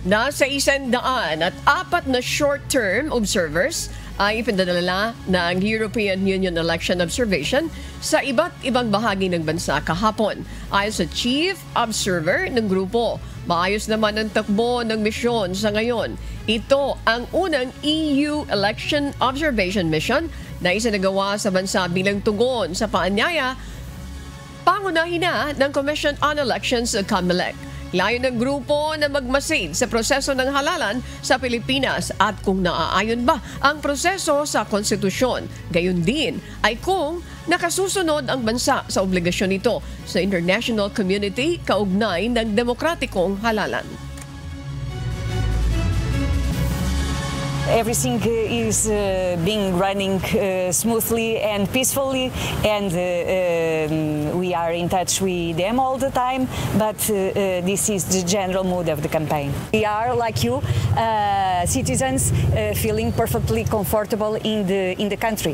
Nasa 104 na short-term observers ay ipinadala ng European Union Election Observation sa iba't ibang bahagi ng bansa kahapon. Ayon sa Chief Observer ng grupo, maayos naman ang takbo ng misyon sa ngayon. Ito ang unang EU Election Observation Mission na isinagawa sa bansa bilang tugon sa paanyaya pangunahin na ng Commission on Elections o COMELEC. Layo ng grupo na magmasid sa proseso ng halalan sa Pilipinas at kung naaayon ba ang proseso sa konstitusyon. Gayon din ay kung nakasusunod ang bansa sa obligasyon nito sa international community kaugnay ng demokratikong halalan. Everything is being running smoothly and peacefully, and we are in touch with them all the time, but this is the general mood of the campaign. We are, like you, citizens feeling perfectly comfortable in the country.